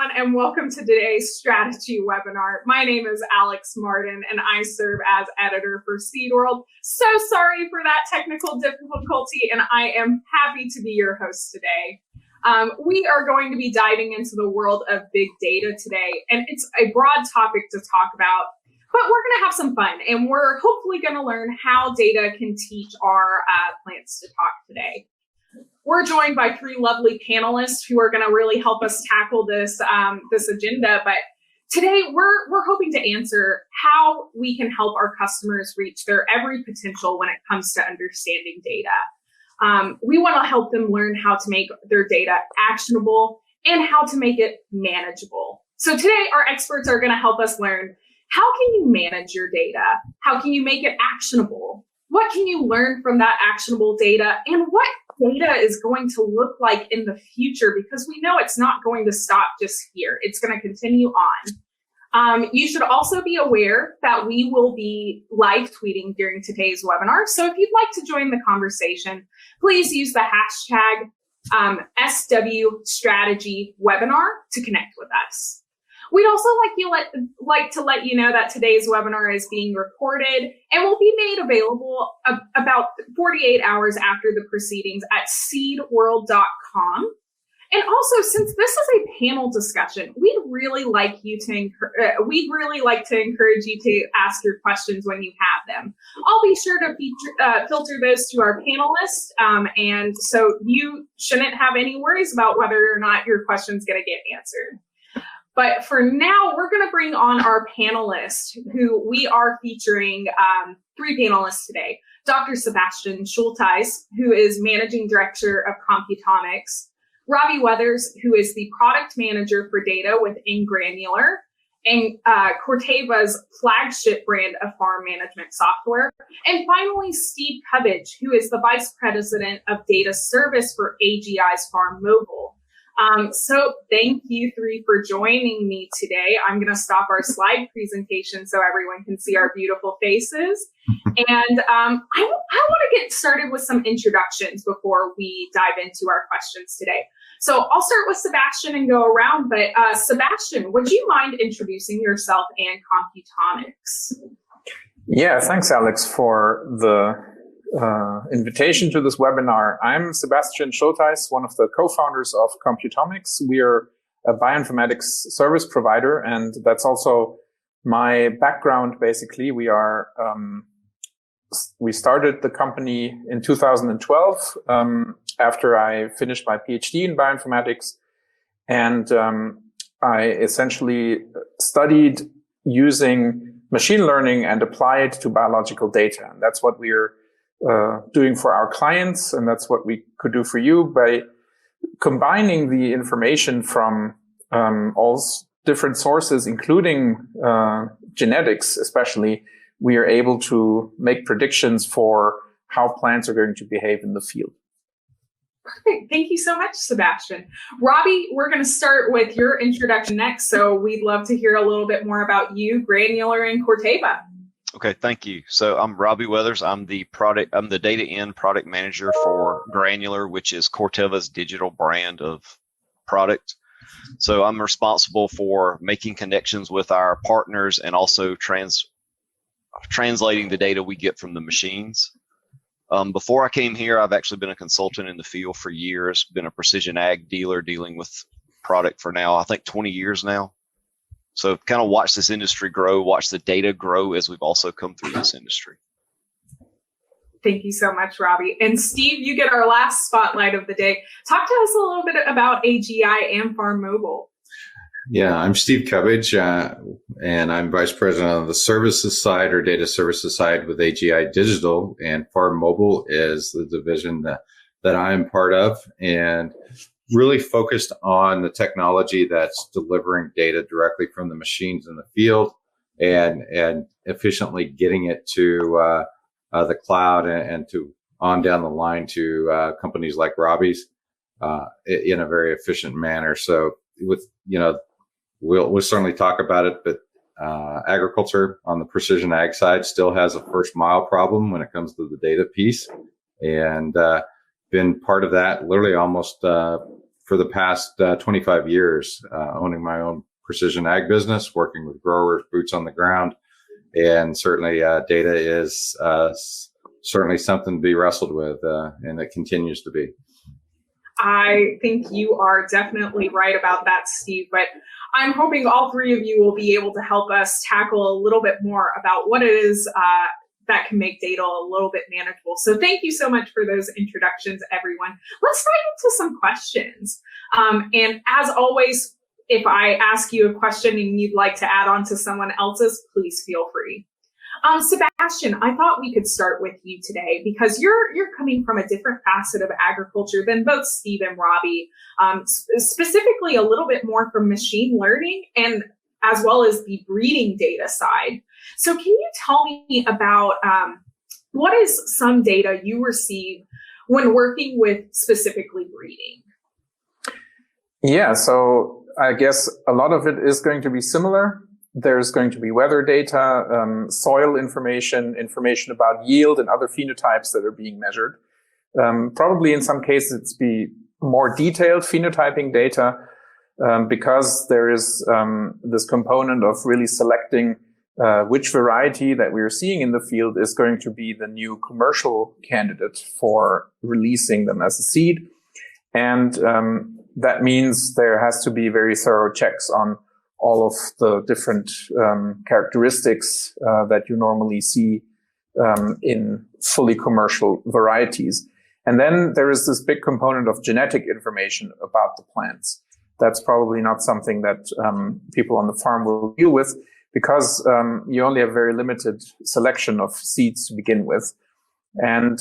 everyone, and welcome to today's strategy webinar. My name is Alex Martin, and I serve as editor for Seed World. So sorry for that technical difficulty, and I am happy to be your host today. We are going to be diving into the world of big data today, and it's a broad topic to talk about, but we're going to have some fun, and we're hopefully going to learn how data can teach our plants to talk today. We're joined by three lovely panelists who are going to really help us tackle this agenda. But today, we're hoping to answer how we can help our customers reach their every potential when it comes to understanding data. We want to help them learn how to make their data actionable and how to make it manageable. So today, our experts are going to help us learn how can you manage your data? How can you make it actionable? What can you learn from that actionable data? And what data is going to look like in the future, because we know it's not going to stop just here. It's going to continue on. You should also be aware that we will be live tweeting during today's webinar. So if you'd like to join the conversation, please use the hashtag SWStrategyWebinar to connect with us. We'd also like to let you know that today's webinar is being recorded and will be made available about 48 hours after the proceedings at seedworld.com. And also, since this is a panel discussion, we'd really like to encourage you to ask your questions when you have them. I'll be sure to filter those to our panelists, and so you shouldn't have any worries about whether or not your question's going to get answered. But for now, we're going to bring on our panelists, who we are featuring three panelists today. Dr. Sebastian Schultheis, who is Managing Director of Computomics, Robbie Weathers, who is the Product Manager for Data within Granular, and Corteva's flagship brand of farm management software. And finally, Steve Cubbage, who is the Vice President of Data Service for AGI's Farm Mobile. So thank you three for joining me today. I'm going to stop our slide presentation so everyone can see our beautiful faces. And I want to get started with some introductions before we dive into our questions today. So I'll start with Sebastian and go around. But Sebastian, would you mind introducing yourself and Computomics? Yeah, thanks, Alex, for the invitation to this webinar. I'm Sebastian Schultheis, one of the co-founders of Computomics. We are a bioinformatics service provider, and that's also my background. Basically, we started the company in 2012 after I finished my PhD in bioinformatics, and I essentially studied using machine learning and applied to biological data, and that's what we're doing for our clients, and that's what we could do for you by combining the information from all different sources, including genetics especially. We are able to make predictions for how plants are going to behave in the field. Perfect. Thank you so much, Sebastian. Robbie, we're going to start with your introduction next, so we'd love to hear a little bit more about you, Granular, and Corteva. Okay, thank you. So I'm Robbie Weathers. I'm the data end product manager for Granular, which is Corteva's digital brand of product. So I'm responsible for making connections with our partners and also translating the data we get from the machines. Before I came here, I've actually been a consultant in the field for years, been a precision ag dealer dealing with product for now, I think 20 years now. So kind of watch this industry grow, watch the data grow as we've also come through this industry. Thank you so much, Robbie. And Steve, you get our last spotlight of the day. Talk to us a little bit about AGI and Farm Mobile. Yeah, I'm Steve Cubbage, and I'm Vice President of the services side or data services side with AGI Digital, and Farm Mobile is the division that I'm part of, and really focused on the technology that's delivering data directly from the machines in the field and efficiently getting it to the cloud and to on down the line to companies like Robbie's in a very efficient manner. So we'll certainly talk about it, but agriculture on the precision ag side still has a first mile problem when it comes to the data piece, and been part of that literally almost for the past 25 years, owning my own precision ag business, working with growers, boots on the ground. And certainly data is certainly something to be wrestled with, and it continues to be. I think you are definitely right about that, Steve, but I'm hoping all three of you will be able to help us tackle a little bit more about what it is that can make data a little bit manageable. So thank you so much for those introductions, everyone. Let's dive into some questions. And as always, if I ask you a question and you'd like to add on to someone else's, please feel free. Sebastian, I thought we could start with you today because you're coming from a different facet of agriculture than both Steve and Robbie, specifically a little bit more from machine learning and as well as the breeding data side. So can you tell me about what is some data you receive when working with specifically breeding? Yeah, so I guess a lot of it is going to be similar. There's going to be weather data, soil information about yield and other phenotypes that are being measured. Probably in some cases it's be more detailed phenotyping data because there is this component of really selecting which variety that we're seeing in the field is going to be the new commercial candidate for releasing them as a seed. And that means there has to be very thorough checks on all of the different characteristics that you normally see in fully commercial varieties. And then there is this big component of genetic information about the plants. That's probably not something that people on the farm will deal with because you only have very limited selection of seeds to begin with. And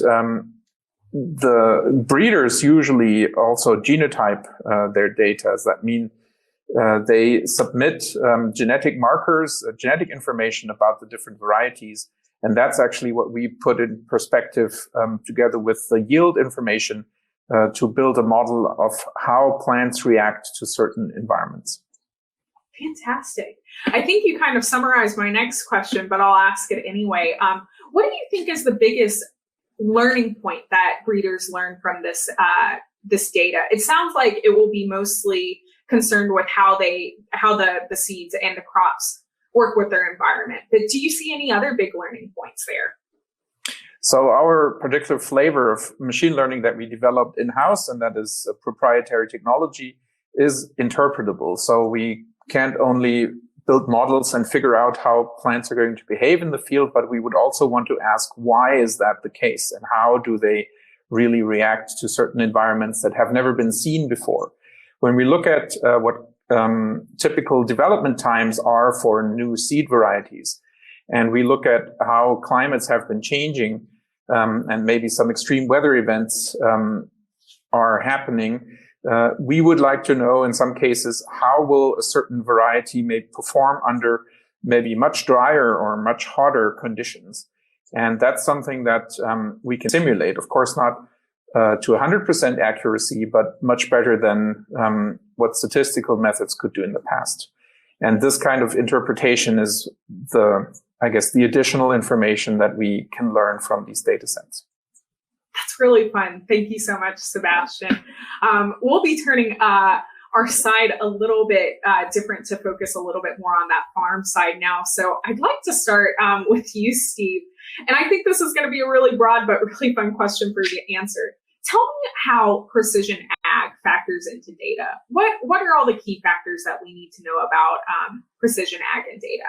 the breeders usually also genotype their data. Does that mean they submit genetic markers, genetic information about the different varieties. And that's actually what we put in perspective together with the yield information to build a model of how plants react to certain environments. Fantastic. I think you kind of summarized my next question, but I'll ask it anyway. What do you think is the biggest learning point that breeders learn from this data? It sounds like it will be mostly concerned with how the seeds and the crops work with their environment. But do you see any other big learning points there? So our particular flavor of machine learning that we developed in-house, and that is a proprietary technology, is interpretable. So we can't only build models and figure out how plants are going to behave in the field, but we would also want to ask, why is that the case? And how do they really react to certain environments that have never been seen before? When we look at what typical development times are for new seed varieties, and we look at how climates have been changing, and maybe some extreme weather events are happening, we would like to know in some cases, how will a certain variety may perform under maybe much drier or much hotter conditions? And that's something that we can simulate. Of course, not to 100% accuracy, but much better than what statistical methods could do in the past. And this kind of interpretation is the additional information that we can learn from these data sets. That's really fun. Thank you so much, Sebastian. We'll be turning our side a little bit different to focus a little bit more on that farm side now. So I'd like to start with you, Steve. And I think this is going to be a really broad but really fun question for you to answer. Tell me how precision ag factors into data. What are all the key factors that we need to know about precision ag and data?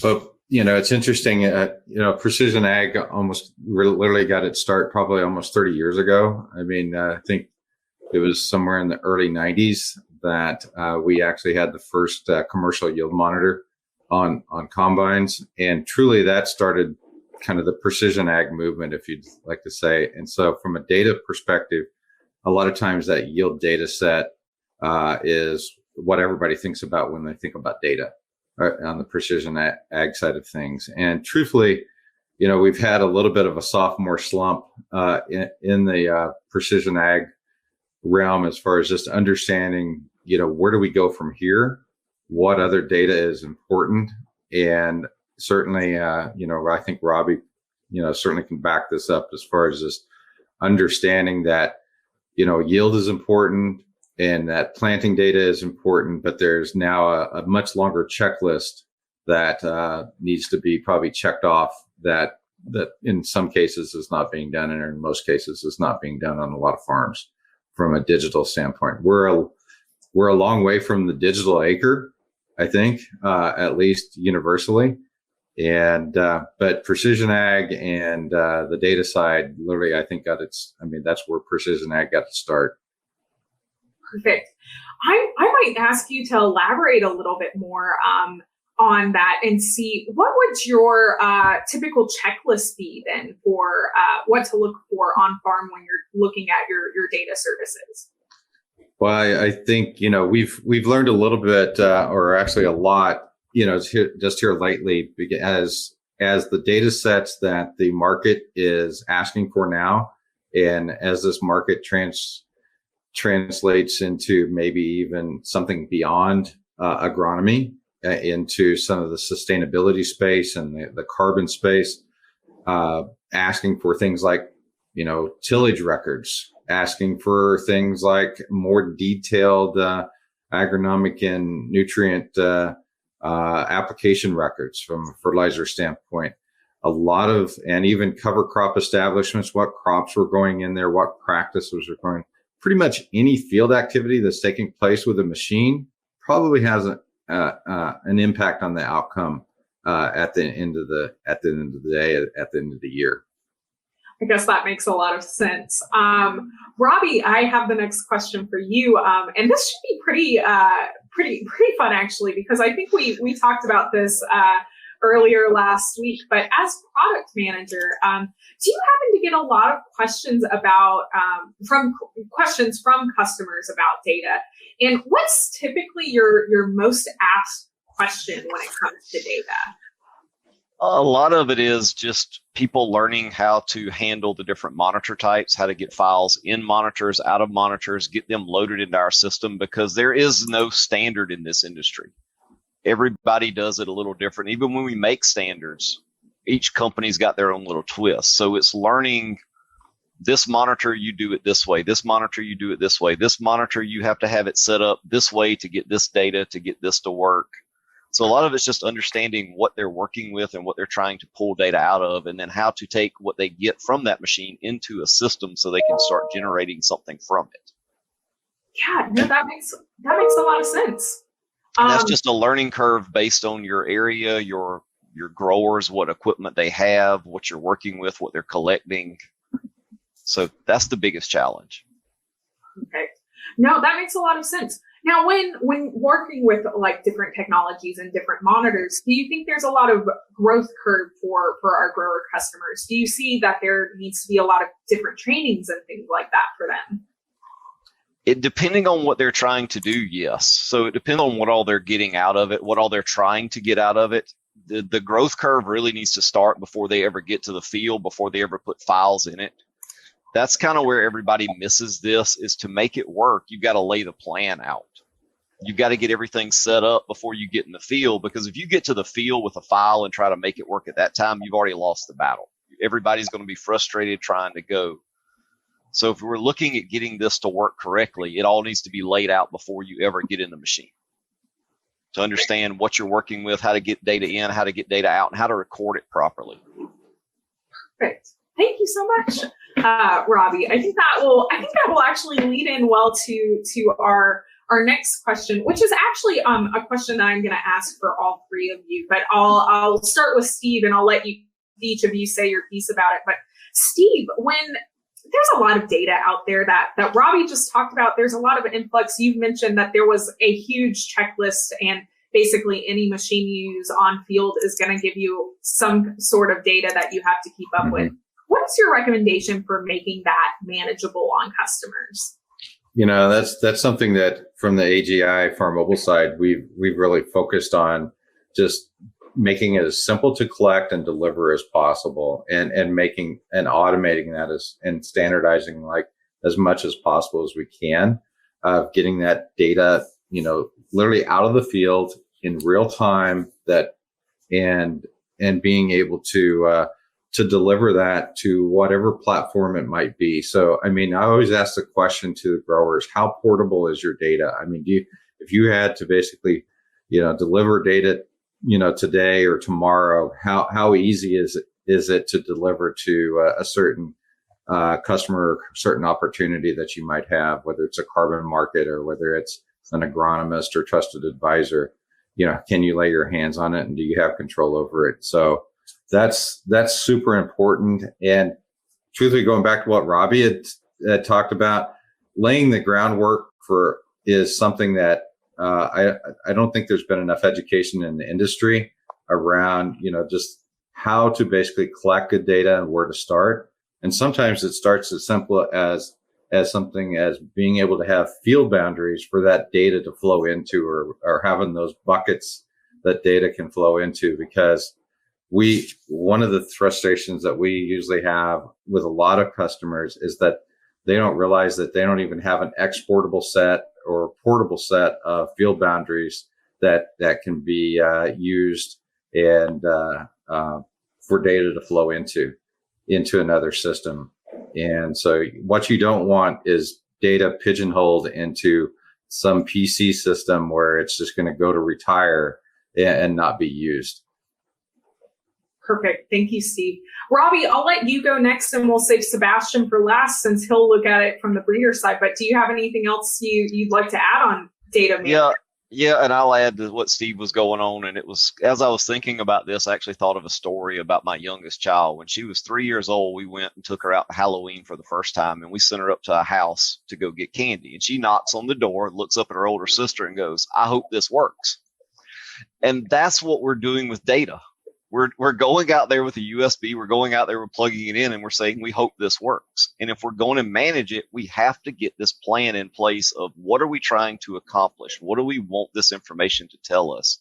Well, it's interesting. Precision ag almost literally got its start probably almost 30 years ago. I mean, I think it was somewhere in the early 90s that we actually had the first commercial yield monitor on combines. And truly that started kind of the precision ag movement, if you'd like to say. And so from a data perspective, a lot of times that yield data set is what everybody thinks about when they think about data on the precision ag side of things. And truthfully, we've had a little bit of a sophomore slump in the precision ag realm as far as just understanding, where do we go from here? What other data is important? And certainly, I think Robbie, certainly can back this up as far as just understanding that yield is important and that planting data is important, but there's now a much longer checklist that needs to be probably checked off that in some cases is not being done, and in most cases is not being done on a lot of farms from a digital standpoint. We're a long way from the digital acre, I think, at least universally. And but precision ag and the data side, literally, I think that's where precision ag got to start. Perfect. I might ask you to elaborate a little bit more on that and see what would your typical checklist be then for what to look for on farm when you're looking at your data services. Well, I think we've learned a little bit, or actually a lot, just here lately, as the data sets that the market is asking for now, and as this market translates into maybe even something beyond agronomy, into some of the sustainability space and the carbon space, asking for things like, tillage records, asking for things like more detailed agronomic and nutrient application records from a fertilizer standpoint. And even cover crop establishments, what crops were going in there, what practices were going. Pretty much any field activity that's taking place with a machine probably has an impact on the outcome at the end of the day, at the end of the year. I guess that makes a lot of sense. Robbie, I have the next question for you, and this should be pretty fun actually, because I think we talked about this earlier last week. But as product manager, do you happen to get a lot of questions from customers about data? And what's typically your most asked question when it comes to data? A lot of it is just people learning how to handle the different monitor types, how to get files in monitors, out of monitors, get them loaded into our system, because there is no standard in this industry. Everybody does it a little different. Even when we make standards, each company's got their own little twist. So it's learning, this monitor, you do it this way. This monitor, you do it this way. This monitor, you have to have it set up this way to get this data, to get this to work. So a lot of it's just understanding what they're working with and what they're trying to pull data out of, and then how to take what they get from that machine into a system so they can start generating something from it. Yeah, no, that makes a lot of sense. And that's just a learning curve based on your area, your growers, what equipment they have, what you're working with, what they're collecting. So that's the biggest challenge. Okay. No, that makes a lot of sense. Now, when working with like different technologies and different monitors, do you think there's a lot of growth curve for our grower customers? Do you see that there needs to be a lot of different trainings and things like that for them? It depending on what they're trying to do, yes. So it depends on what all they're getting out of it, what all they're trying to get out of it. The growth curve really needs to start before they ever get to the field, before they ever put files in it. That's kind of where everybody misses this, is to make it work, you've got to lay the plan out. You've got to get everything set up before you get in the field, because if you get to the field with a file and try to make it work at that time, you've already lost the battle. Everybody's going to be frustrated trying to go. So if we're looking at getting this to work correctly, it all needs to be laid out before you ever get in the machine. To understand what you're working with, how to get data in, how to get data out, and how to record it properly. Perfect. Thank you so much, Robbie. I think that will actually lead in well to our next question, which is actually a question that I'm going to ask for all three of you. But I'll start with Steve, and I'll let each of you say your piece about it. But Steve, when there's a lot of data out there that Robbie just talked about, there's a lot of influx. You've mentioned that there was a huge checklist, and basically any machine you use on field is going to give you some sort of data that you have to keep up with. What's your recommendation for making that manageable on customers? That's something that from the AGI Farm Mobile side, we've really focused on just making it as simple to collect and deliver as possible, and making and automating that and standardizing like as much as possible as we can, getting that data, literally out of the field in real time, and being able to to deliver that to whatever platform it might be. So, I mean, I always ask the question to the growers, how portable is your data? I mean, if you had to basically, deliver data, today or tomorrow, how easy is it to deliver to a certain customer, certain opportunity that you might have, whether it's a carbon market or whether it's an agronomist or trusted advisor? Can you lay your hands on it, and do you have control over it? So that's super important. And truthfully, going back to what Robbie had talked about, laying the groundwork is something that I don't think there's been enough education in the industry around, just how to basically collect good data and where to start. And sometimes it starts as simple as something as being able to have field boundaries for that data to flow into, or having those buckets that data can flow into. Because one of the frustrations that we usually have with a lot of customers is that they don't realize that they don't even have an exportable set or portable set of field boundaries that can be used and for data to flow into another system. And so what you don't want is data pigeonholed into some PC system where it's just going to go to retire and not be used. Perfect. Thank you, Steve. Robbie, I'll let you go next, and we'll save Sebastian for last since he'll look at it from the breeder side. But do you have anything else you'd like to add on data management? Yeah, and I'll add to what Steve was going on. And it was, as I was thinking about this, I actually thought of a story about my youngest child. When she was 3 years old, we went and took her out to Halloween for the first time, and we sent her up to a house to go get candy. And she knocks on the door, looks up at her older sister, and goes, "I hope this works." And that's what we're doing with data. We're going out there with a USB, we're going out there, we're plugging it in, and we're saying, we hope this works. And if we're going to manage it, we have to get this plan in place of what are we trying to accomplish? What do we want this information to tell us?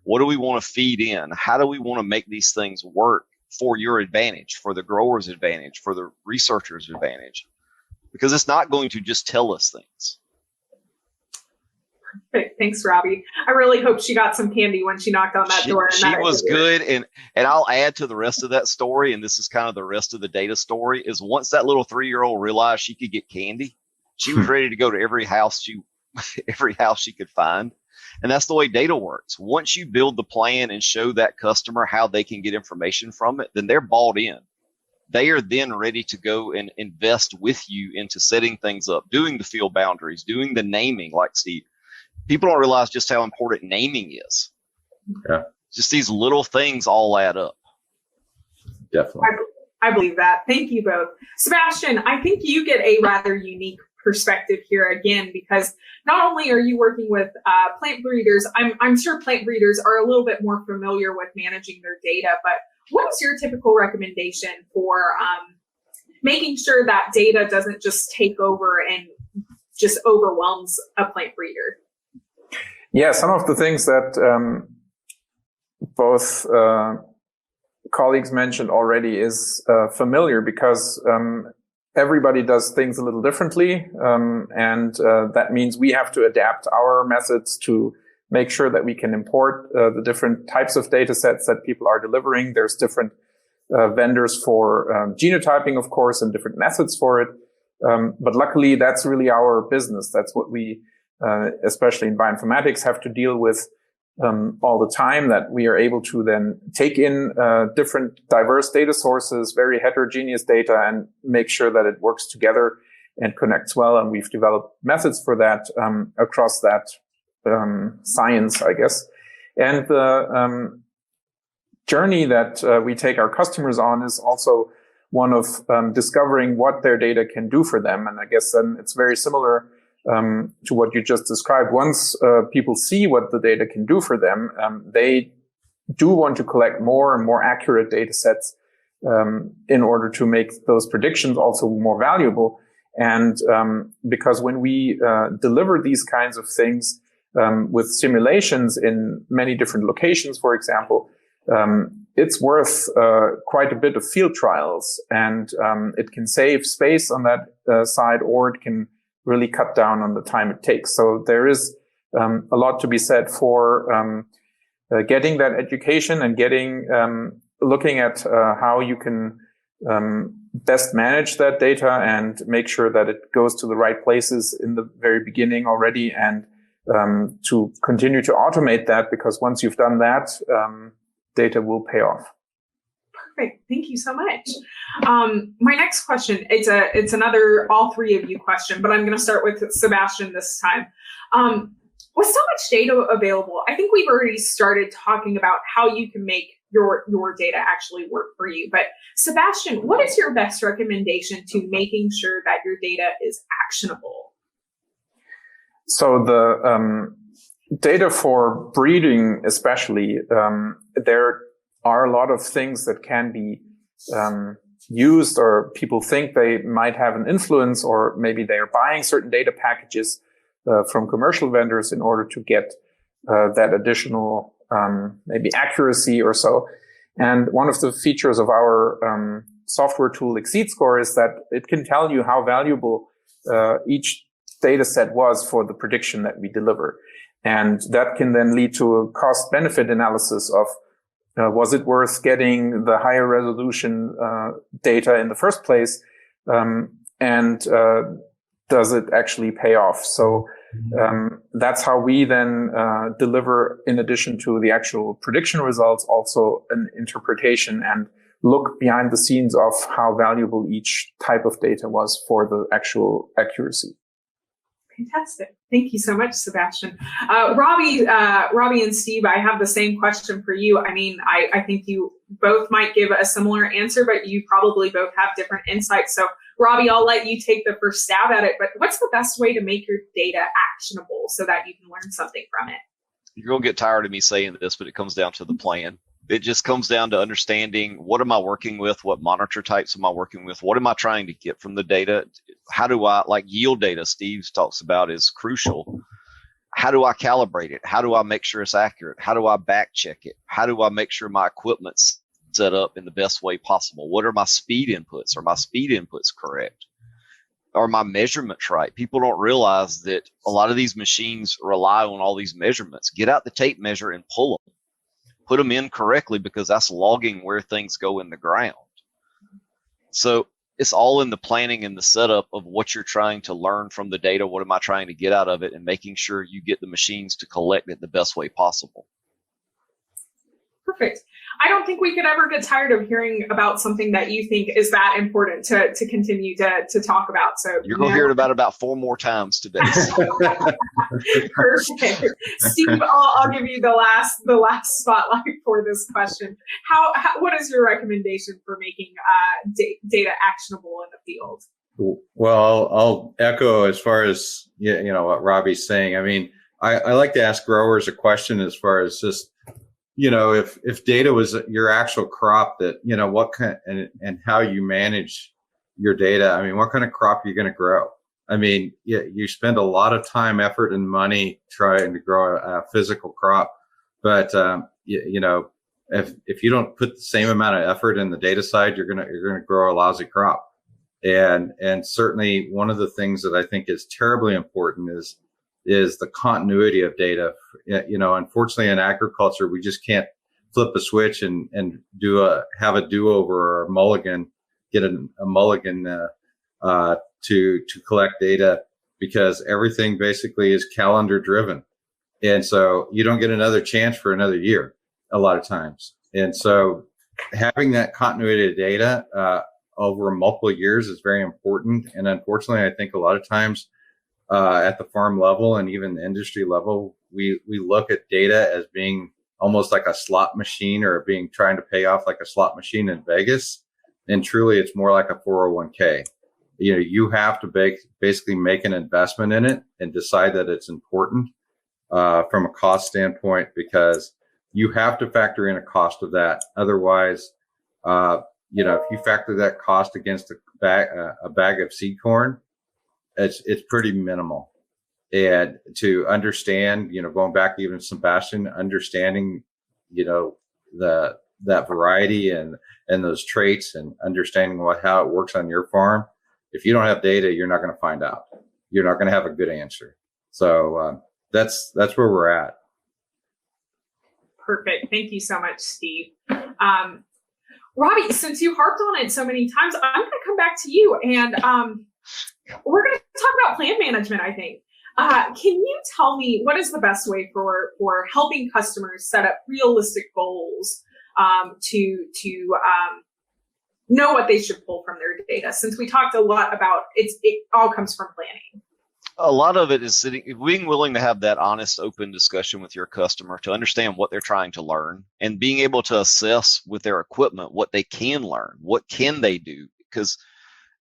What do we want to feed in? How do we want to make these things work for your advantage, for the grower's advantage, for the researcher's advantage? Because it's not going to just tell us things. Thanks, Robbie. I really hope she got some candy when she knocked on that door. She was good. And I'll add to the rest of that story, and this is kind of the rest of the data story, is once that little 3-year-old realized she could get candy, she was ready to go to every house she could find. And that's the way data works. Once you build the plan and show that customer how they can get information from it, then they're bought in. They are then ready to go and invest with you into setting things up, doing the field boundaries, doing the naming, like Steve. People don't realize just how important naming is. Yeah. Just these little things all add up. Definitely. I believe that. Thank you both. Sebastian, I think you get a rather unique perspective here again, because not only are you working with plant breeders, I'm sure plant breeders are a little bit more familiar with managing their data, but what is your typical recommendation for making sure that data doesn't just take over and just overwhelms a plant breeder? Yeah, some of the things that both colleagues mentioned already is familiar, because everybody does things a little differently. And that means we have to adapt our methods to make sure that we can import the different types of data sets that people are delivering. There's different vendors for genotyping, of course, and different methods for it. But luckily, that's really our business. That's what we especially in bioinformatics, have to deal with all the time, that we are able to then take in different diverse data sources, very heterogeneous data, and make sure that it works together and connects well. And we've developed methods for that across that science, I guess. And the journey that we take our customers on is also one of discovering what their data can do for them. And I guess then it's very similar to what you just described. Once people see what the data can do for them, they do want to collect more and more accurate data sets in order to make those predictions also more valuable. And because when we deliver these kinds of things with simulations in many different locations, for example, it's worth quite a bit of field trials, and it can save space on that side, or it can really cut down on the time it takes. So there is a lot to be said for getting that education and getting looking at how you can best manage that data and make sure that it goes to the right places in the very beginning already, and to continue to automate that, because once you've done that, data will pay off. Perfect. Thank you so much. My next question, it's another all three of you question, but I'm going to start with Sebastian this time. With so much data available, I think we've already started talking about how you can make your data actually work for you. But Sebastian, what is your best recommendation to making sure that your data is actionable? So the data for breeding, especially, there are a lot of things that can be used, or people think they might have an influence, or maybe they are buying certain data packages from commercial vendors in order to get that additional maybe accuracy or so. And one of the features of our software tool Exceed Score is that it can tell you how valuable each data set was for the prediction that we deliver. And that can then lead to a cost benefit analysis of was it worth getting the higher resolution data in the first place, and does it actually pay off? So that's how we then deliver, in addition to the actual prediction results, also an interpretation and look behind the scenes of how valuable each type of data was for the actual accuracy. Fantastic. Thank you so much, Sebastian. Robbie and Steve, I have the same question for you. I mean, I think you both might give a similar answer, but you probably both have different insights. So Robbie, I'll let you take the first stab at it, but what's the best way to make your data actionable so that you can learn something from it? You're going to get tired of me saying this, but it comes down to the plan. It just comes down to understanding, what am I working with? What monitor types am I working with? What am I trying to get from the data? How do I, like yield data Steve talks about is crucial. How do I calibrate it? How do I make sure it's accurate? How do I back check it? How do I make sure my equipment's set up in the best way possible? What are my speed inputs? Are my speed inputs correct? Are my measurements right? People don't realize that a lot of these machines rely on all these measurements. Get out the tape measure and pull them. Put them in correctly, because that's logging where things go in the ground. So it's all in the planning and the setup of what you're trying to learn from the data. What am I trying to get out of it, and making sure you get the machines to collect it the best way possible. Perfect. I don't think we could ever get tired of hearing about something that you think is that important to continue to talk about. So you're going to hear it about 4 more times today. Perfect. Steve, I'll give you the last spotlight for this question. What is your recommendation for making data actionable in the field? Well, I'll echo as far as what Robbie's saying. I mean, I like to ask growers a question as far as just, if data was your actual crop, that, what kind and how you manage your data. I mean, what kind of crop are you going to grow? I mean, you spend a lot of time, effort, and money trying to grow a physical crop, but if you don't put the same amount of effort in the data side, you're gonna grow a lousy crop. And certainly one of the things that I think is terribly important is the continuity of data. Unfortunately in agriculture, we just can't flip a switch and have a do-over or a mulligan, get a mulligan to collect data, because everything basically is calendar driven. And so you don't get another chance for another year a lot of times. And so having that continuity of data over multiple years is very important. And unfortunately, I think a lot of times at the farm level and even the industry level, we look at data as being almost like a slot machine, or trying to pay off like a slot machine in Vegas. And truly, it's more like a 401k. You have to basically make an investment in it and decide that it's important from a cost standpoint, because you have to factor in a cost of that. Otherwise, if you factor that cost against a bag of seed corn, it's pretty minimal. And to understand, going back to even Sebastian, understanding, that variety and those traits, and understanding how it works on your farm. If you don't have data, you're not going to find out. You're not going to have a good answer. So that's where we're at. Perfect. Thank you so much, Steve. Robbie, since you harped on it so many times, I'm going to come back to you, and we're going to talk about plant management, I think. Can you tell me what is the best way for helping customers set up realistic goals to know what they should pull from their data? Since we talked a lot about it all comes from planning. A lot of it is being willing to have that honest, open discussion with your customer to understand what they're trying to learn, and being able to assess with their equipment what they can learn, what can they do, because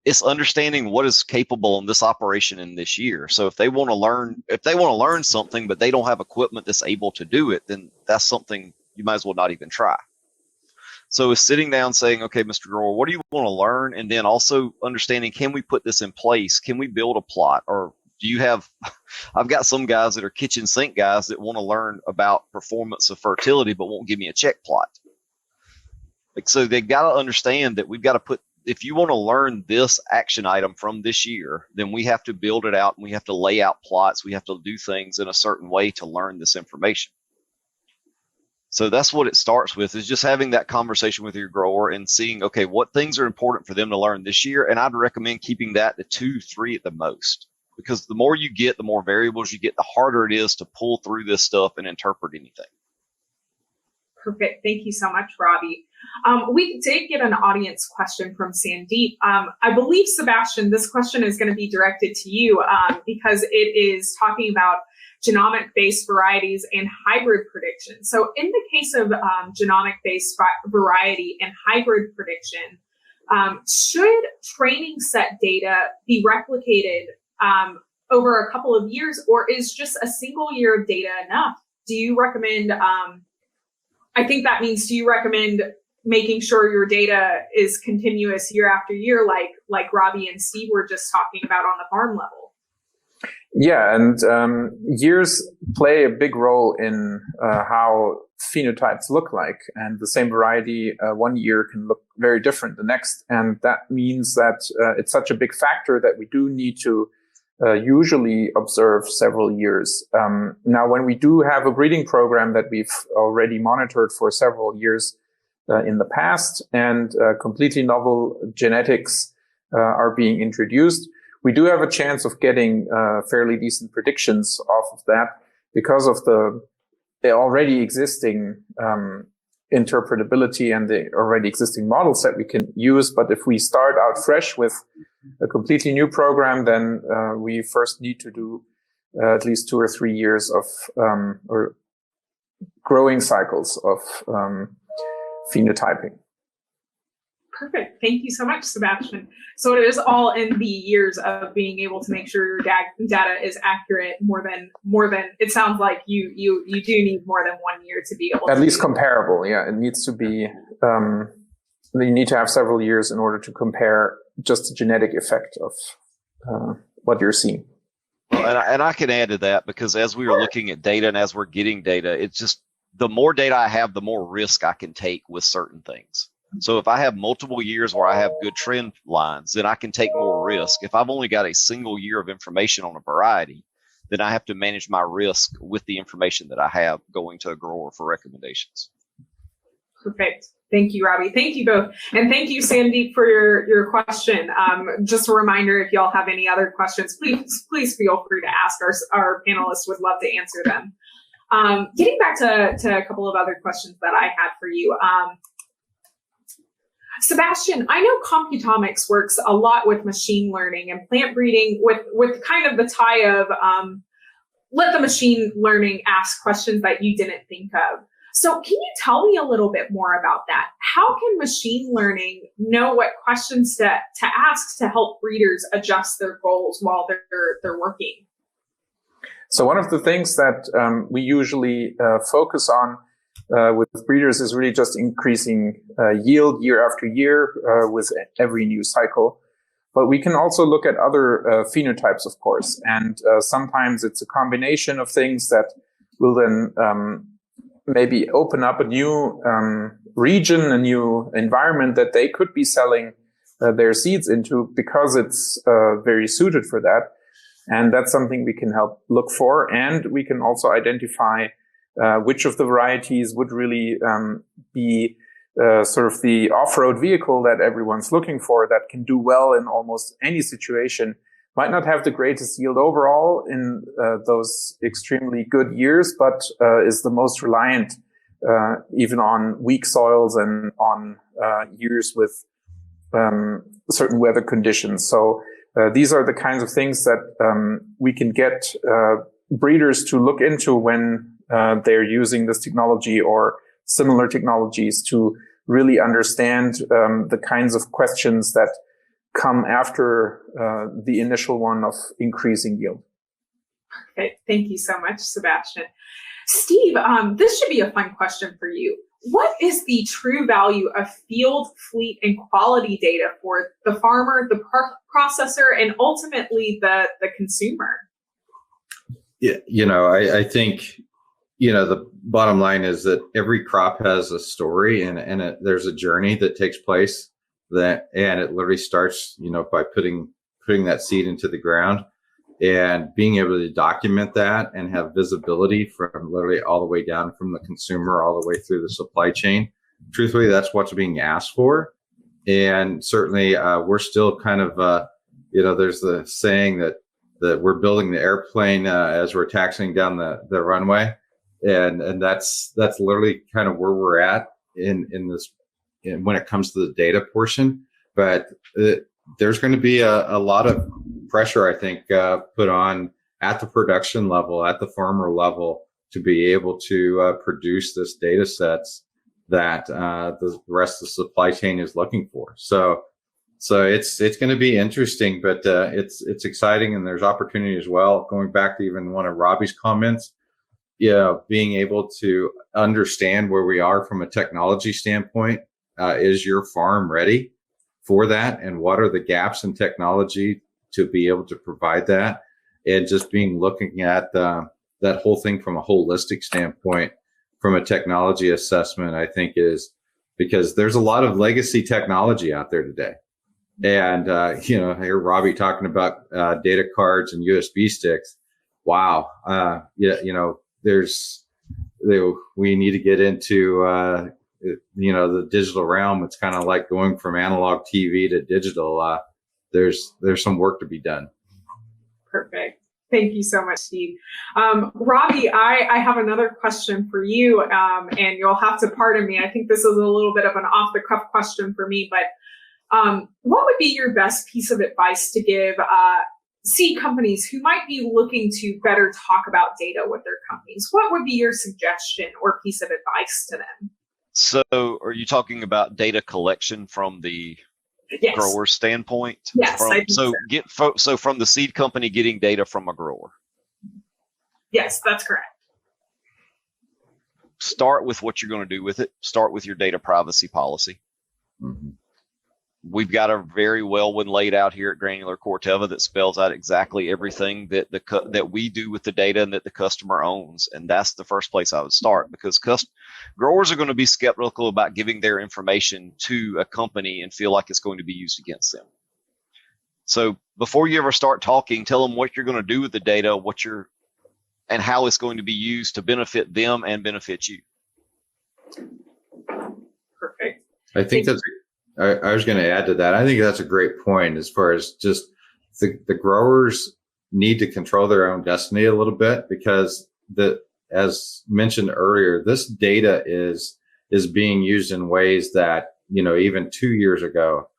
it's understanding what is capable in this operation in this year. So if they want to learn something, but they don't have equipment that's able to do it, then that's something you might as well not even try. So it's sitting down saying, okay, Mr. Grower, what do you want to learn? And then also understanding, can we put this in place? Can we build a plot? Or do you have, I've got some guys that are kitchen sink guys that want to learn about performance of fertility, but won't give me a check plot. So they've got to understand that we've got to put, if you want to learn this action item from this year, then we have to build it out, and we have to lay out plots. We have to do things in a certain way to learn this information. So that's what it starts with, is just having that conversation with your grower and seeing, okay, what things are important for them to learn this year. And I'd recommend keeping that to 2, 3 at the most, because the more you get, the more variables you get, the harder it is to pull through this stuff and interpret anything. Perfect. Thank you so much, Robbie. We did get an audience question from Sandeep. I believe, Sebastian, this question is going to be directed to you because it is talking about genomic-based varieties and hybrid prediction. So in the case of genomic-based variety and hybrid prediction, should training set data be replicated over a couple of years, or is just a single year of data enough? Do you recommend, I think that means, do you recommend making sure your data is continuous year after year, like Robbie and Steve were just talking about on the farm level? Yeah, and years play a big role in how phenotypes look like. And the same variety one year can look very different the next. And that means that it's such a big factor that we do need to usually observe several years. Now, when we do have a breeding program that we've already monitored for several years in the past, and completely novel genetics are being introduced, we do have a chance of getting fairly decent predictions off of that because of the already existing interpretability and the already existing models that we can use. But if we start out fresh with a completely new program, then we first need to do at least 2 or 3 years of or growing cycles of phenotyping. Perfect. Thank you so much, Sebastian. So it is all in the years of being able to make sure your data is accurate more than it sounds like you do need more than 1 year to be able at to least comparable. Yeah, it needs to be, you need to have several years in order to compare just the genetic effect of what you're seeing. Well, and I can add to that, because as we are looking at data and as we're getting data, it's just the more data I have, the more risk I can take with certain things. So if I have multiple years where I have good trend lines, then I can take more risk. If I've only got a single year of information on a variety, then I have to manage my risk with the information that I have going to a grower for recommendations. Perfect. Thank you, Robbie. Thank you both. And thank you, Sandeep, for your question. Just a reminder, if y'all have any other questions, please feel free to ask. Our panelists would love to answer them. Getting back to a couple of other questions that I had for you. Sebastian, I know computomics works a lot with machine learning and plant breeding with kind of the tie of let the machine learning ask questions that you didn't think of. So can you tell me a little bit more about that? How can machine learning know what questions to ask to help breeders adjust their goals while they're working? So one of the things that we usually focus on with breeders is really just increasing yield year after year with every new cycle. But we can also look at other phenotypes, of course. And sometimes it's a combination of things that will then maybe open up a new region, a new environment that they could be selling their seeds into because it's very suited for that. And that's something we can help look for. And we can also identify which of the varieties would really be sort of the off-road vehicle that everyone's looking for that can do well in almost any situation might not have the greatest yield overall in those extremely good years, but is the most reliant even on weak soils and on years with certain weather conditions. So these are the kinds of things that we can get breeders to look into when they're using this technology or similar technologies to really understand the kinds of questions that come after the initial one of increasing yield. Okay, thank you so much, Sebastian. Steve, this should be a fun question for you. What is the true value of field, fleet, and quality data for the farmer, the processor, and ultimately the consumer? Yeah, I think, the bottom line is that every crop has a story and there's a journey that takes place and it literally starts, by putting that seed into the ground and being able to document that and have visibility from literally all the way down from the consumer all the way through the supply chain. Truthfully, that's what's being asked for. And certainly we're still kind of, there's the saying that we're building the airplane as we're taxiing down the runway. And that's literally kind of where we're at in when it comes to the data portion. But there's going to be a lot of pressure, I think, put on at the production level, at the farmer level, to be able to produce this data sets that the rest of the supply chain is looking for. So it's going to be interesting, but it's exciting, and there's opportunity as well. Going back to even one of Robbie's comments, being able to understand where we are from a technology standpoint. Is your farm ready for that? And what are the gaps in technology to be able to provide that? And just looking at that whole thing from a holistic standpoint, from a technology assessment, I think is because there's a lot of legacy technology out there today. And, I hear Robbie talking about data cards and USB sticks. Wow. We need to get into, the digital realm. It's kind of like going from analog TV to digital. There's some work to be done. Perfect. Thank you so much, Steve. Robbie, I have another question for you, and you'll have to pardon me. I think this is a little bit of an off-the-cuff question for me, but what would be your best piece of advice to give seed companies who might be looking to better talk about data with their companies? What would be your suggestion or piece of advice to them? So are you talking about data collection from the Yes. grower standpoint? Yes, I think so. So from the seed company getting data from a grower? Yes, that's correct. Start with what you're going to do with it. Start with your data privacy policy. Mm-hmm. We've got a very well one laid out here at Granular Corteva that spells out exactly everything that that we do with the data and that the customer owns. And that's the first place I would start, because growers are going to be skeptical about giving their information to a company and feel like it's going to be used against them. So before you ever start talking, tell them what you're going to do with the data, and how it's going to be used to benefit them and benefit you. Perfect. I think I was going to add to that. I think that's a great point as far as just the growers need to control their own destiny a little bit, because as mentioned earlier, this data is being used in ways that, even 2 years ago,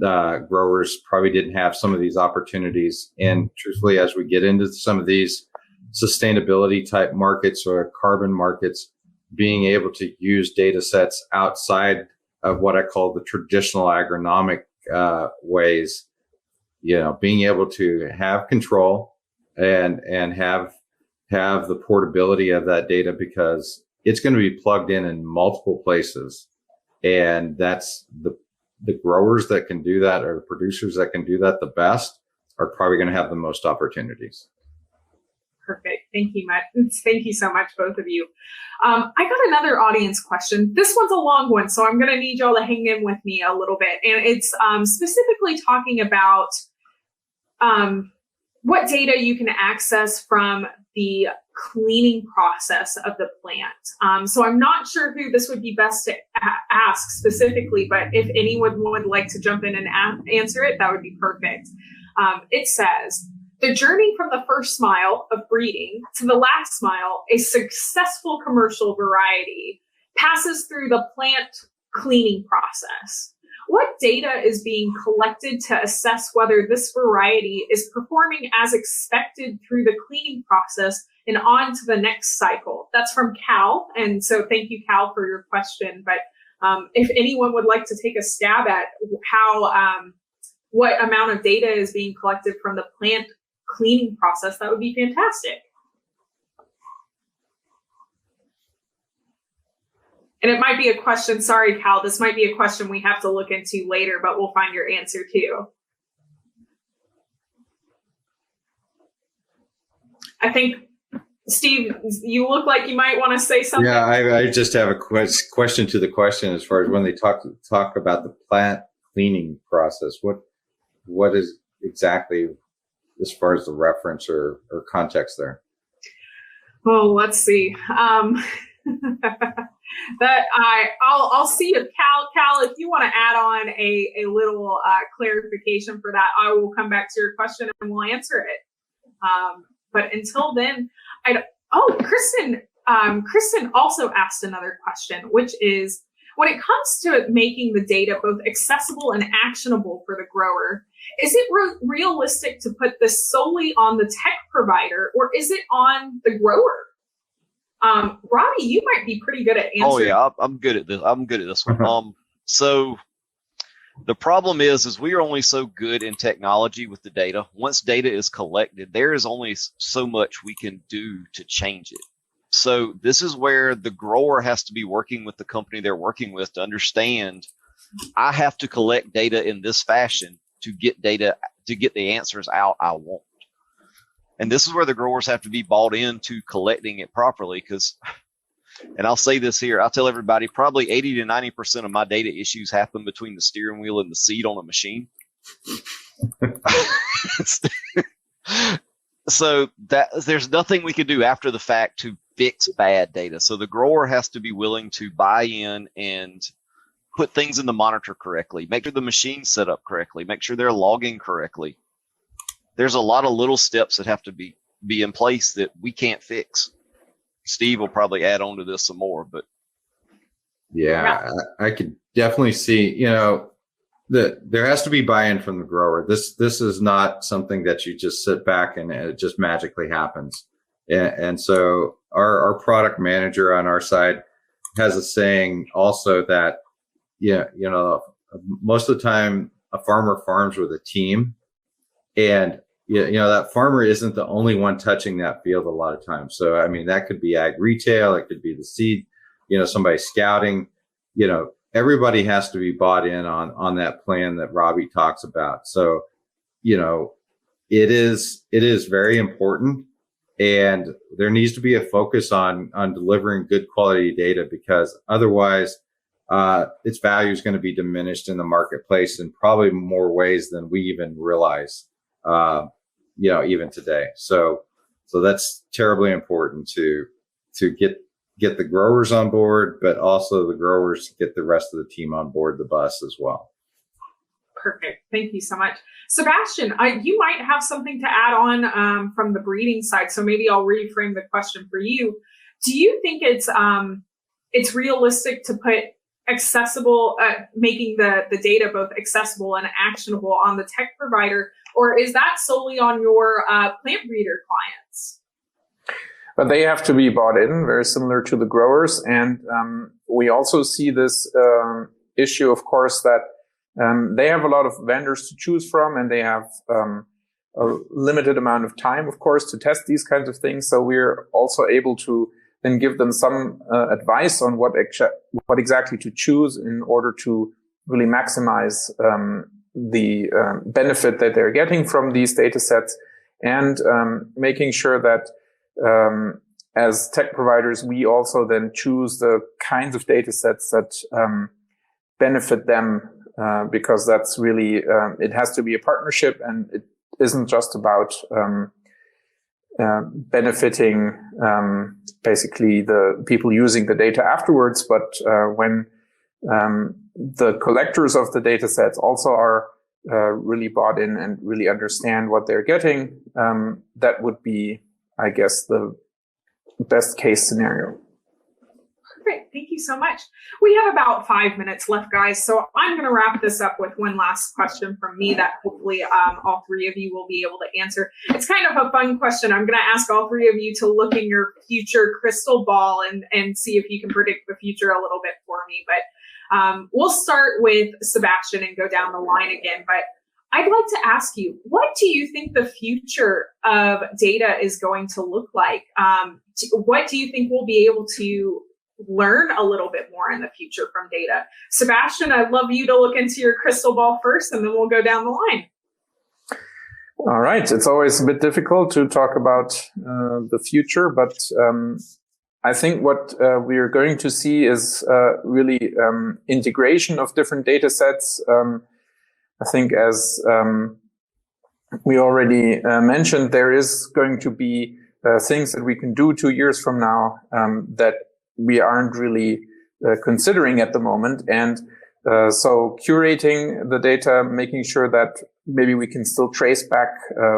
growers probably didn't have some of these opportunities. And truthfully, as we get into some of these sustainability type markets or carbon markets, being able to use data sets outside of what I call the traditional agronomic ways, being able to have control and have the portability of that data, because it's going to be plugged in multiple places. And that's the growers that can do that, or the producers that can do that the best, are probably going to have the most opportunities. Perfect. Thank you, Matt. Thank you so much, both of you. I got another audience question. This one's a long one, so I'm going to need y'all to hang in with me a little bit. And it's specifically talking about what data you can access from the cleaning process of the plant. So I'm not sure who this would be best to ask specifically, but if anyone would like to jump in and answer it, that would be perfect. It says, the journey from the first mile of breeding to the last mile, a successful commercial variety, passes through the plant cleaning process. What data is being collected to assess whether this variety is performing as expected through the cleaning process and on to the next cycle? That's from Cal. And so thank you, Cal, for your question. But if anyone would like to take a stab at how, what amount of data is being collected from the plant cleaning process, that would be fantastic. And it might be a question, sorry, Cal, this might be a question we have to look into later, but we'll find your answer too. I think, Steve, you look like you might want to say something. Yeah, I just have a question to the question as far as when they talk about the plant cleaning process, what is exactly as far as the reference or context there? Oh, let's see. That I'll see if Cal, if you want to add on a little clarification for that, I will come back to your question and we'll answer it. But until then, Kristen also asked another question, which is, when it comes to making the data both accessible and actionable for the grower, is it realistic to put this solely on the tech provider, or is it on the grower? Robbie, you might be pretty good at answering. Oh yeah, I'm good at this. I'm good at this one. So the problem is we are only so good in technology with the data. Once data is collected, there is only so much we can do to change it. So this is where the grower has to be working with the company they're working with to understand, I have to collect data in this fashion to get the answers out I want. And this is where the growers have to be bought into collecting it properly, because, and I'll say this here, I'll tell everybody, probably 80 to 90% of my data issues happen between the steering wheel and the seat on a machine. So that there's nothing we can do after the fact to fix bad data. So the grower has to be willing to buy in and put things in the monitor correctly, make sure the machine's set up correctly, make sure they're logging correctly. There's a lot of little steps that have to be in place that we can't fix. Steve will probably add on to this some more, but yeah, I could definitely see, there has to be buy-in from the grower. This is not something that you just sit back and it just magically happens. And so our product manager on our side has a saying also that, most of the time a farmer farms with a team, and that farmer isn't the only one touching that field a lot of times. So, I mean, that could be ag retail, it could be the seed, somebody scouting, everybody has to be bought in on that plan that Robbie talks about. So, it is very important, and there needs to be a focus on delivering good quality data, because otherwise its value is going to be diminished in the marketplace in probably more ways than we even realize, even today. So that's terribly important to get the growers on board, but also the growers get the rest of the team on board the bus as well. Perfect. Thank you so much. Sebastian, you might have something to add on from the breeding side. So maybe I'll reframe the question for you. Do you think it's realistic to put accessible, making the data both accessible and actionable on the tech provider, or is that solely on your plant breeder clients? But they have to be bought in, very similar to the growers. And we also see this issue, of course, that they have a lot of vendors to choose from, and they have a limited amount of time, of course, to test these kinds of things. So we're also able to then give them some advice on what exactly to choose in order to really maximize the benefit that they're getting from these data sets, and making sure that as tech providers, we also then choose the kinds of data sets that benefit them, because that's really, it has to be a partnership, and it isn't just about benefiting basically the people using the data afterwards, but when the collectors of the data sets also are really bought in and really understand what they're getting, that would be, I guess, the best case scenario. Great. Thank you so much. We have about 5 minutes left, guys. So I'm going to wrap this up with one last question from me that hopefully all three of you will be able to answer. It's kind of a fun question. I'm going to ask all three of you to look in your future crystal ball and see if you can predict the future a little bit for me. But we'll start with Sebastian and go down the line again. But I'd like to ask you, what do you think the future of data is going to look like? What do you think we'll be able to learn a little bit more in the future from data? Sebastian, I'd love you to look into your crystal ball first, and then we'll go down the line. All right. It's always a bit difficult to talk about the future, but I think what we are going to see is really integration of different data sets. I think as we already mentioned, there is going to be things that we can do 2 years from now that we aren't really considering at the moment. And so curating the data, making sure that maybe we can still trace back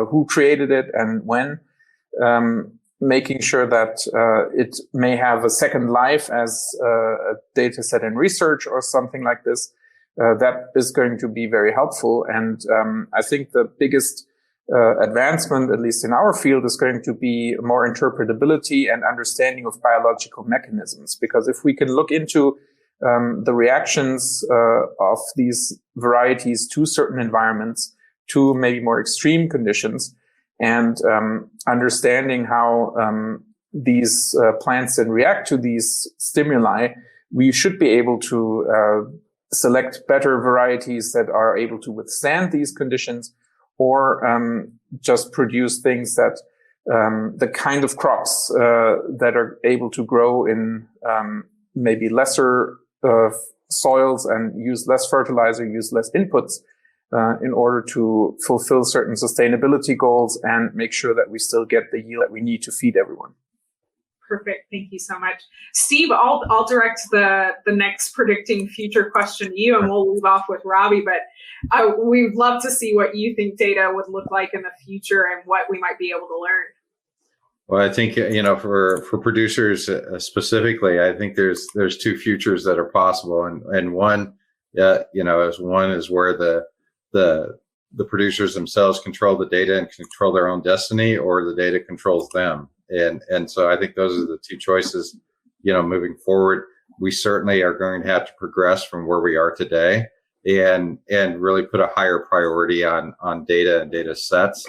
who created it and when, making sure that it may have a second life as a data set in research or something like this, that is going to be very helpful. And I think the biggest advancement, at least in our field, is going to be more interpretability and understanding of biological mechanisms. Because if we can look into the reactions of these varieties to certain environments, to maybe more extreme conditions, and understanding how these plants then react to these stimuli, we should be able to select better varieties that are able to withstand these conditions, or just produce things that the kind of crops that are able to grow in maybe lesser soils and use less fertilizer, use less inputs in order to fulfill certain sustainability goals and make sure that we still get the yield that we need to feed everyone. Perfect. Thank you so much. Steve, I'll direct the next predicting future question to you, and we'll leave off with Robbie, but we'd love to see what you think data would look like in the future and what we might be able to learn. Well, I think, for producers specifically, I think there's two futures that are possible. And one, is where the producers themselves control the data and control their own destiny, or the data controls them. And so I think those are the two choices, moving forward. We certainly are going to have to progress from where we are today and really put a higher priority on data and data sets,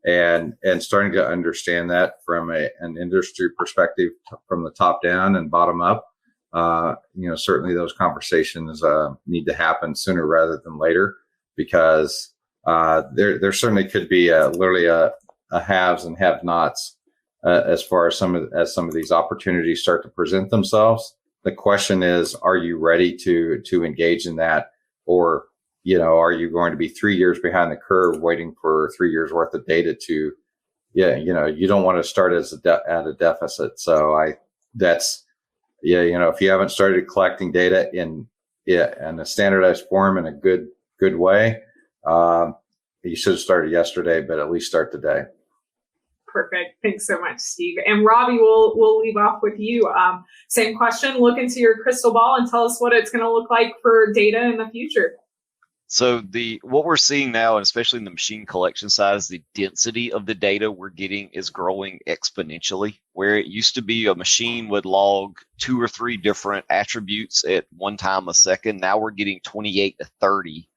and starting to understand that from an industry perspective, from the top down and bottom up. Certainly those conversations need to happen sooner rather than later, because there certainly could be literally a haves and have-nots as far as some of these opportunities start to present themselves. The question is, are you ready to engage in that, or are you going to be 3 years behind the curve waiting for 3 years worth of data to, you don't want to start at a deficit. So if you haven't started collecting data in a standardized form in a good way, you should have started yesterday, but at least start today. Perfect. Thanks so much, Steve. And Robbie, we'll leave off with you. Same question. Look into your crystal ball and tell us what it's going to look like for data in the future. So what we're seeing now, and especially in the machine collection side, is the density of the data we're getting is growing exponentially. Where it used to be a machine would log 2 or 3 different attributes at one time a second, now we're getting 28 to 30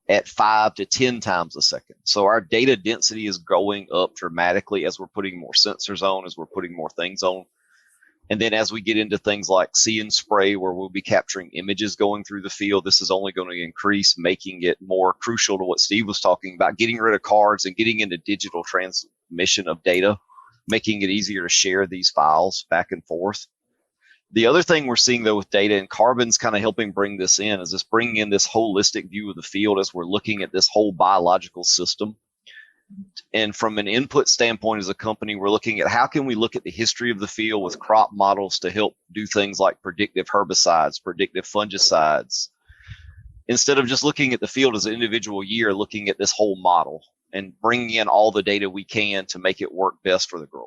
at 5 to 10 times a second. So our data density is going up dramatically as we're putting more sensors on, as we're putting more things on. And then as we get into things like See and Spray, where we'll be capturing images going through the field, this is only going to increase, making it more crucial to what Steve was talking about, getting rid of cards and getting into digital transmission of data, making it easier to share these files back and forth. The other thing we're seeing, though, with data, and Carbon's kind of helping bring this in, is this bringing in this holistic view of the field as we're looking at this whole biological system. And from an input standpoint as a company, we're looking at how can we look at the history of the field with crop models to help do things like predictive herbicides, predictive fungicides, instead of just looking at the field as an individual year, looking at this whole model and bringing in all the data we can to make it work best for the grower.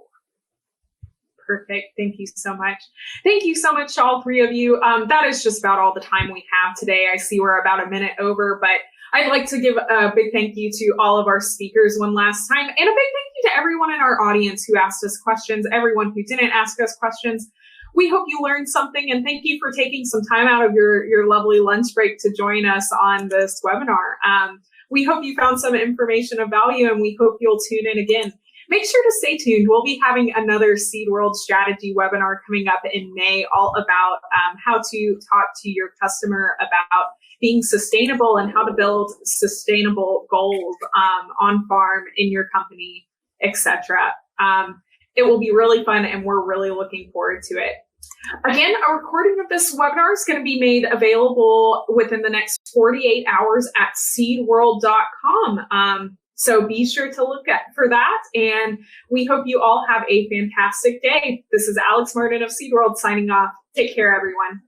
Perfect. Thank you so much. Thank you so much to all three of you. That is just about all the time we have today. I see we're about a minute over, but I'd like to give a big thank you to all of our speakers one last time, and a big thank you to everyone in our audience who asked us questions, everyone who didn't ask us questions. We hope you learned something, and thank you for taking some time out of your lovely lunch break to join us on this webinar. We hope you found some information of value, and we hope you'll tune in again. Make sure to stay tuned. We'll be having another Seed World strategy webinar coming up in May, all about how to talk to your customer about being sustainable and how to build sustainable goals on farm, in your company, etc. It will be really fun, and we're really looking forward to it. Again, a recording of this webinar is going to be made available within the next 48 hours at seedworld.com. So be sure to look for that, and we hope you all have a fantastic day. This is Alex Martin of Seed World signing off. Take care, everyone.